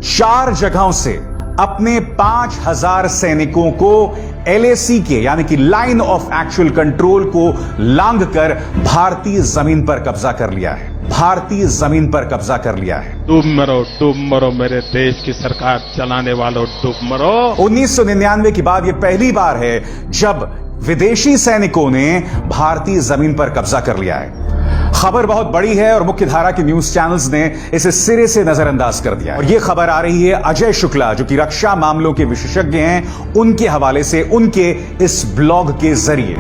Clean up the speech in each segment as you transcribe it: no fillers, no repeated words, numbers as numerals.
4 जगहों से अपने 5000 सैनिकों को एलएसी के यानी कि लाइन ऑफ एक्चुअल कंट्रोल को लांघकर भारतीय जमीन पर कब्जा कर लिया है। भारतीय जमीन पर कब्जा कर लिया है। डूब मरो मेरे देश की सरकार चलाने वालों, डूब मरो। 1999 के बाद यह पहली बार है जब विदेशी सैनिकों ने भारतीय जमीन पर कब्जा कर लिया है। खबर बहुत बड़ी है और मुख्यधारा के न्यूज चैनल्स ने इसे सिरे से नजरअंदाज कर दिया। और यह खबर आ रही है अजय शुक्ला, जो कि रक्षा मामलों के विशेषज्ञ हैं, उनके हवाले से, उनके इस ब्लॉग के जरिए।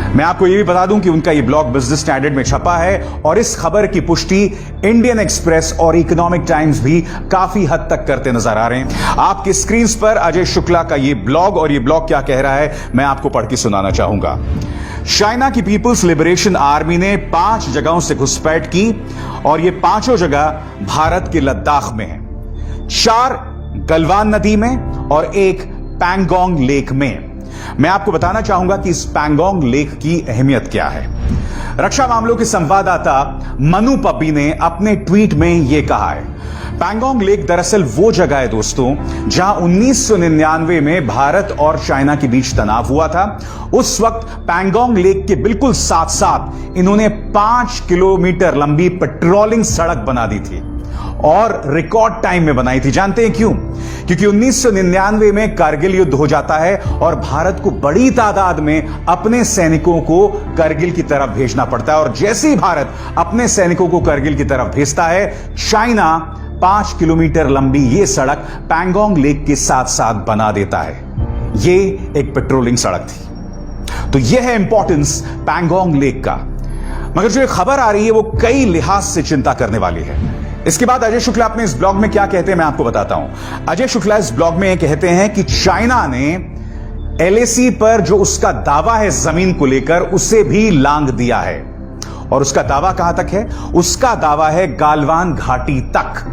मैं आपको यह भी बता दूं कि उनका यह ब्लॉग बिजनेस स्टैंडर्ड में छपा है और इस खबर की पुष्टि इंडियन एक्सप्रेस और इकोनॉमिक टाइम्स भी काफी हद तक करते नजर आ रहे हैं। आपकी स्क्रीन पर अजय शुक्ला का यह ब्लॉग, और यह ब्लॉग क्या कह रहा है मैं आपको पढ़ के सुनाना चाहूंगा। चाइना की पीपुल्स लिबरेशन आर्मी ने 5 जगहों से घुसपैठ की और ये 5 जगह भारत के लद्दाख में है। 4 गलवान नदी में और 1 पैंगोंग लेक में। मैं आपको बताना चाहूंगा कि इस पैंगोंग लेक की अहमियत क्या है। रक्षा मामलों के संवाददाता मनु पब्बी ने अपने ट्वीट में यह कहा है, पैंगोंग लेक दरअसल वो जगह है दोस्तों जहां 1999 में भारत और चाइना के बीच तनाव हुआ था। उस वक्त पैंगोंग लेक के बिल्कुल साथ साथ इन्होंने 5 किलोमीटर लंबी पेट्रोलिंग सड़क बना दी थी और रिकॉर्ड टाइम में बनाई थी। जानते हैं क्यों? क्योंकि 1999 में कारगिल युद्ध हो जाता है और भारत को बड़ी तादाद में अपने सैनिकों को कारगिल की तरफ भेजना पड़ता है। और जैसे ही भारत अपने सैनिकों को कारगिल की तरफ भेजता है, चाइना 5 किलोमीटर लंबी यह सड़क पैंगोंग लेक के साथ साथ बना देता है। यह एक पेट्रोलिंग सड़क थी। तो यह है इंपॉर्टेंस पैंगोंग लेक का। मगर जो खबर आ रही है वो कई लिहाज से चिंता करने वाली है। इसके बाद अजय शुक्ला अपने इस ब्लॉग में क्या कहते हैं मैं आपको बताता हूं। अजय शुक्ला इस ब्लॉग में कहते हैं कि चाइना ने एलएसी पर जो उसका दावा है जमीन को लेकर, उसे भी लांघ दिया है। और उसका दावा कहां तक है? उसका दावा है गालवान घाटी तक।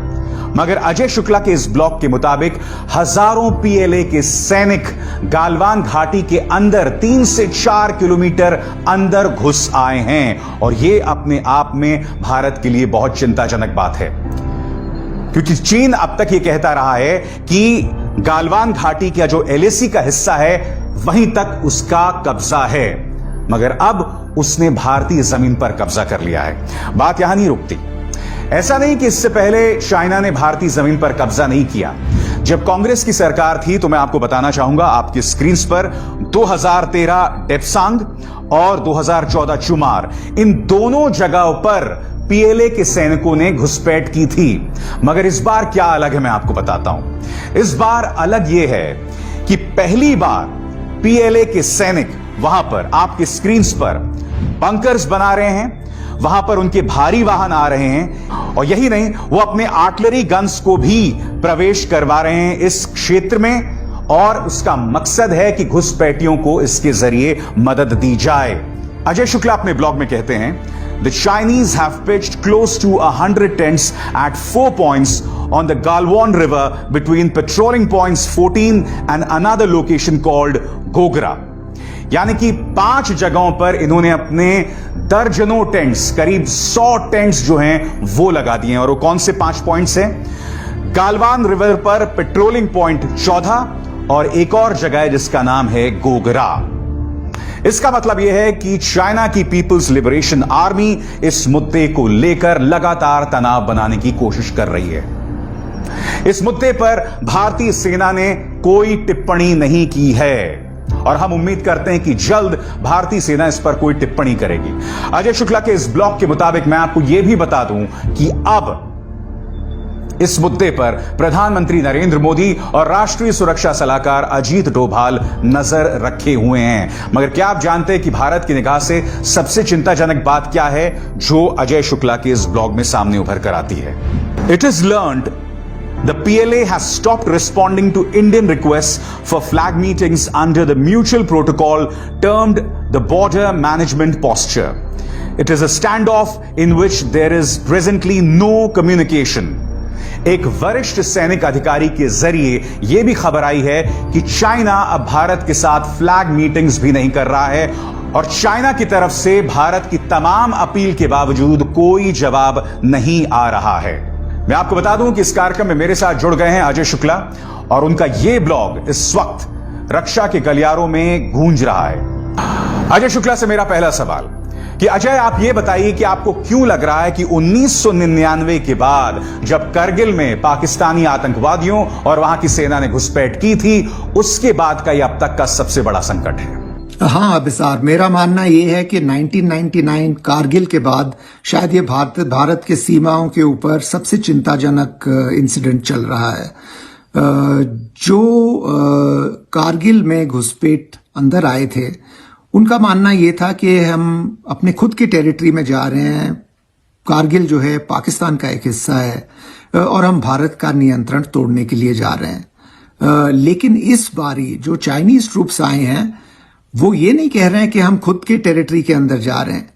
मगर अजय शुक्ला के इस ब्लॉग के मुताबिक हजारों पीएलए के सैनिक गालवान घाटी के अंदर 3 से 4 किलोमीटर अंदर घुस आए हैं। और यह अपने आप में भारत के लिए बहुत चिंताजनक बात है, क्योंकि चीन अब तक यह कहता रहा है कि गालवान घाटी का जो एलएसी का हिस्सा है वहीं तक उसका कब्जा है। मगर अब उसने भारतीय जमीन पर कब्जा कर लिया है। बात यहां नहीं रुकती। ऐसा नहीं कि इससे पहले चाइना ने भारतीय जमीन पर कब्जा नहीं किया। जब कांग्रेस की सरकार थी तो मैं आपको बताना चाहूंगा आपकी स्क्रीन पर 2013 डेप्सांग और 2014 चुमार, इन दोनों जगहों पर पीएलए के सैनिकों ने घुसपैठ की थी। मगर इस बार क्या अलग है मैं आपको बताता हूं। इस बार अलग यह है कि पहली बार पीएलए के सैनिक वहां पर आपके स्क्रीन पर बंकर्स बना रहे हैं, वहां पर उनके भारी वाहन आ रहे हैं और यही नहीं, वो अपने आर्टिलरी गन्स को भी प्रवेश करवा रहे हैं इस क्षेत्र में। और उसका मकसद है कि घुसपैठियों को इसके जरिए मदद दी जाए। अजय शुक्ला अपने ब्लॉग में कहते हैं, The Chinese have pitched close to 100 tents at 4 points on the Galwan River between patrolling points 14 and another location called Gogra. यानी कि 5 जगहों पर इन्होंने अपने दर्जनों टेंट्स, करीब 100 टेंट्स जो हैं वो लगा दिए हैं। और वो कौन से 5 पॉइंट्स हैं? गालवान रिवर पर पेट्रोलिंग पॉइंट 14 और एक और जगह है जिसका नाम है गोगरा। इसका मतलब यह है कि चाइना की पीपुल्स लिबरेशन आर्मी इस मुद्दे को लेकर लगातार तनाव बनाने की कोशिश कर रही है। इस मुद्दे पर भारतीय सेना ने कोई टिप्पणी नहीं की है और हम उम्मीद करते हैं कि जल्द भारतीय सेना इस पर कोई टिप्पणी करेगी। अजय शुक्ला के इस ब्लॉग के मुताबिक मैं आपको यह भी बता दूं कि अब इस मुद्दे पर प्रधानमंत्री नरेंद्र मोदी और राष्ट्रीय सुरक्षा सलाहकार अजीत डोभाल नजर रखे हुए हैं। मगर क्या आप जानते हैं कि भारत की निगाह से सबसे चिंताजनक बात क्या है जो अजय शुक्ला के इस ब्लॉग में सामने उभर कर आती है? It is learned the PLA has stopped responding to Indian requests for flag meetings under the mutual protocol termed the Border Management Posture. It is a standoff in which there is presently no communication. एक वरिष्ठ सैनिक अधिकारी के जरिए यह भी खबर आई है कि चाइना अब भारत के साथ फ्लैग मीटिंग्स भी नहीं कर रहा है और चाइना की तरफ से भारत की तमाम अपील के बावजूद कोई जवाब नहीं आ रहा है। मैं आपको बता दूं कि इस कार्यक्रम में मेरे साथ जुड़ गए हैं अजय शुक्ला और उनका यह ब्लॉग इस वक्त रक्षा के गलियारों में गूंज रहा है। अजय शुक्ला से मेरा पहला सवाल कि अजय आप यह बताइए कि आपको क्यों लग रहा है कि 1999 के बाद जब करगिल में पाकिस्तानी आतंकवादियों और वहां की सेना ने घुसपैठ की थी उसके बाद का यह अब तक का सबसे बड़ा संकट है? हाँ अभिसार, मेरा मानना यह है कि 1999 कारगिल के बाद शायद ये भारत के सीमाओं के ऊपर सबसे चिंताजनक इंसिडेंट चल रहा है। जो कारगिल में घुसपैठ अंदर आए थे उनका मानना यह था कि हम अपने खुद के टेरिटरी में जा रहे हैं। कारगिल जो है पाकिस्तान का एक हिस्सा है और हम भारत का नियंत्रण तोड़ने के लिए जा रहे हैं। लेकिन इस बारी जो चाइनीज ट्रूप्स आए हैं वो ये नहीं कह रहे हैं कि हम खुद के टेरिटरी के अंदर जा रहे हैं।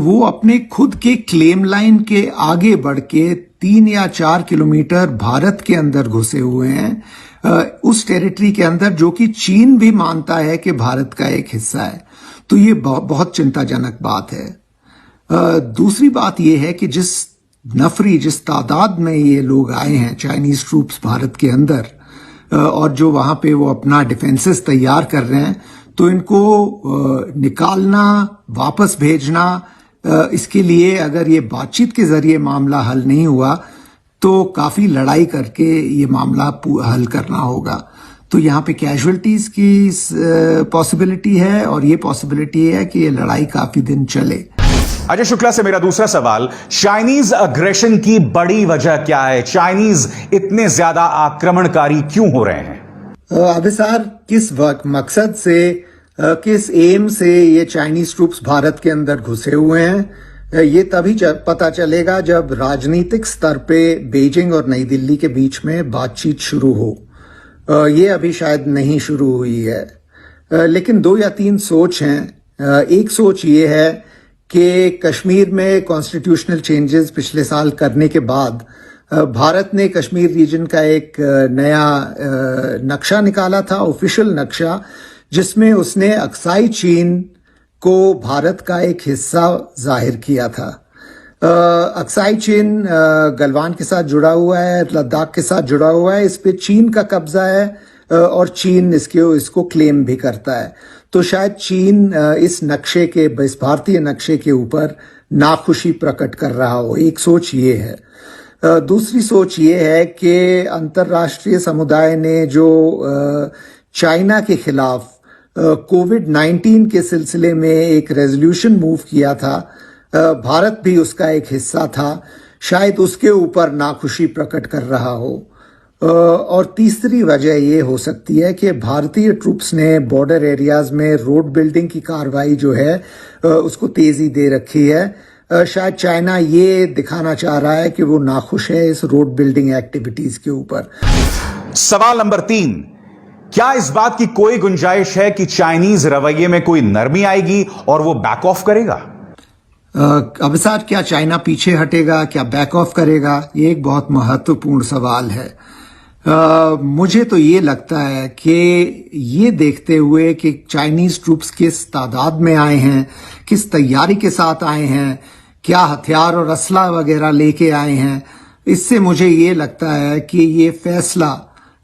वो अपने खुद के क्लेम लाइन के आगे बढ़ के 3 या 4 किलोमीटर भारत के अंदर घुसे हुए हैं, उस टेरिटरी के अंदर जो कि चीन भी मानता है कि भारत का एक हिस्सा है। तो ये बहुत चिंताजनक बात है। दूसरी बात ये है कि जिस तादाद में ये लोग आए हैं चाइनीज ट्रूप्स भारत के अंदर और जो वहां पे वो अपना डिफेंसेस तैयार कर रहे हैं, तो इनको निकालना, वापस भेजना, इसके लिए अगर ये बातचीत के जरिए मामला हल नहीं हुआ तो काफी लड़ाई करके ये मामला हल करना होगा। तो यहाँ पे कैजुअल्टीज की पॉसिबिलिटी है और ये पॉसिबिलिटी है कि ये लड़ाई काफी दिन चले। अजय शुक्ला से मेरा दूसरा सवाल, चाइनीज अग्रेशन की बड़ी वजह क्या है? चाइनीज इतने ज्यादा आक्रमणकारी क्यों हो रहे हैं? अभिसार, किस मकसद से, किस एम से ये चाइनीज ट्रूप्स भारत के अंदर घुसे हुए हैं, ये तभी पता चलेगा जब राजनीतिक स्तर पे बीजिंग और नई दिल्ली के बीच में बातचीत शुरू हो। ये अभी शायद नहीं शुरू हुई है। लेकिन 2 या 3 सोच हैं। एक सोच ये है कि कश्मीर में कॉन्स्टिट्यूशनल चेंजेस पिछले साल करने के बाद भारत ने कश्मीर रीजन का एक नया नक्शा निकाला था, ऑफिशियल नक्शा, जिसमें उसने अक्साई चीन को भारत का एक हिस्सा जाहिर किया था। अक्साई चीन गलवान के साथ जुड़ा हुआ है, लद्दाख के साथ जुड़ा हुआ है, इस पे चीन का कब्जा है और चीन इसको क्लेम भी करता है। तो शायद चीन इस भारतीय नक्शे के ऊपर नाखुशी प्रकट कर रहा हो। एक सोच ये है। दूसरी सोच ये है कि अंतर्राष्ट्रीय समुदाय ने जो चाइना के खिलाफ कोविड-19 के सिलसिले में एक रेजोल्यूशन मूव किया था, भारत भी उसका एक हिस्सा था, शायद उसके ऊपर नाखुशी प्रकट कर रहा हो। और तीसरी वजह ये हो सकती है कि भारतीय ट्रूप्स ने बॉर्डर एरियाज में रोड बिल्डिंग की कार्रवाई जो है उसको तेजी दे रखी है। शायद चाइना ये दिखाना चाह रहा है कि वो नाखुश है इस रोड बिल्डिंग एक्टिविटीज के ऊपर। सवाल नंबर 3, क्या इस बात की कोई गुंजाइश है कि चाइनीज रवैये में कोई नरमी आएगी और वो बैक ऑफ करेगा? अभिसार, क्या चाइना पीछे हटेगा, क्या बैक ऑफ करेगा? ये एक बहुत महत्वपूर्ण सवाल है। मुझे तो ये लगता है कि ये देखते हुए कि चाइनीज ट्रूप्स किस तादाद में आए हैं, किस तैयारी के साथ आए हैं, क्या हथियार और असला वगैरह लेके आए हैं, इससे मुझे ये लगता है कि ये फैसला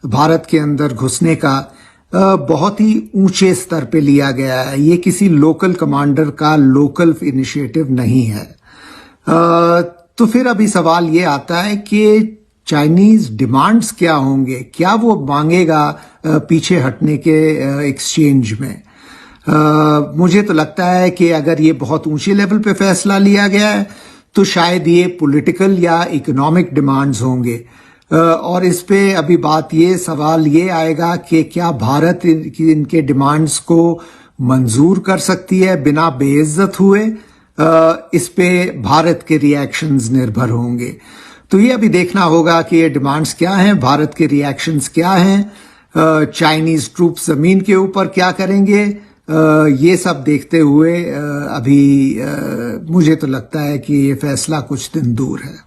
भारत के अंदर घुसने का बहुत ही ऊंचे स्तर पे लिया गया है। ये किसी लोकल कमांडर का लोकल इनिशिएटिव नहीं है। तो फिर अभी सवाल ये आता है कि चाइनीज डिमांड्स क्या होंगे, क्या वो मांगेगा पीछे हटने के एक्सचेंज में। मुझे तो लगता है कि अगर ये बहुत ऊंचे लेवल पे फैसला लिया गया है तो शायद ये पॉलिटिकल या इकोनॉमिक डिमांड्स होंगे। और इस पे अभी सवाल ये आएगा कि क्या भारत इनके डिमांड्स को मंजूर कर सकती है बिना बेइज्जत हुए। इस पे भारत के रिएक्शंस निर्भर होंगे। तो ये अभी देखना होगा कि ये डिमांड्स क्या हैं, भारत के रिएक्शंस क्या हैं, चाइनीज ट्रूप्स जमीन के ऊपर क्या करेंगे। ये सब देखते हुए अभी मुझे तो लगता है कि ये फैसला कुछ दिन दूर है।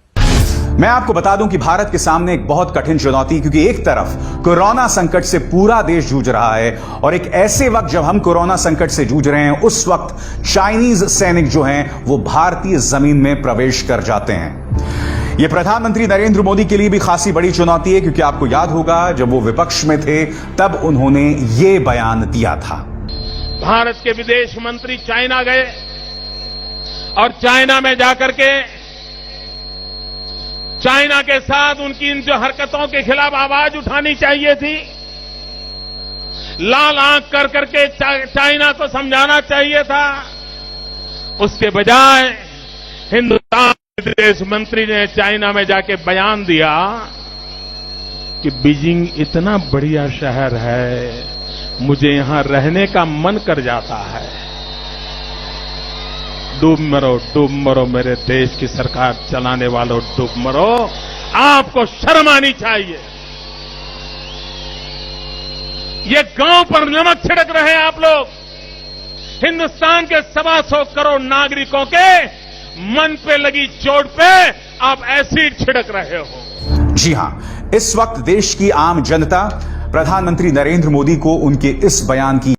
मैं आपको बता दूं कि भारत के सामने एक बहुत कठिन चुनौती, क्योंकि एक तरफ कोरोना संकट से पूरा देश जूझ रहा है और एक ऐसे वक्त जब हम कोरोना संकट से जूझ रहे हैं उस वक्त चाइनीज सैनिक जो हैं वो भारतीय जमीन में प्रवेश कर जाते हैं। यह प्रधानमंत्री नरेंद्र मोदी के लिए भी खासी बड़ी चुनौती है, क्योंकि आपको याद होगा जब वो विपक्ष में थे तब उन्होंने ये बयान दिया था। भारत के विदेश मंत्री चाइना गए और चाइना में जाकर के चाइना के साथ उनकी इन जो हरकतों के खिलाफ आवाज उठानी चाहिए थी, लाल आंख कर करके चाइना को समझाना चाहिए था। उसके बजाय हिंदुस्तान के विदेश मंत्री ने चाइना में जाके बयान दिया कि बीजिंग इतना बढ़िया शहर है, मुझे यहां रहने का मन कर जाता है। डूब मरो मेरे देश की सरकार चलाने वालों, डूब मरो। आपको शर्म आनी चाहिए। ये गांव पर नमक छिड़क रहे हैं आप लोग। हिंदुस्तान के 125 करोड़ नागरिकों के मन पे लगी चोट पे आप एसिड छिड़क रहे हो। जी हां, इस वक्त देश की आम जनता प्रधानमंत्री नरेंद्र मोदी को उनके इस बयान की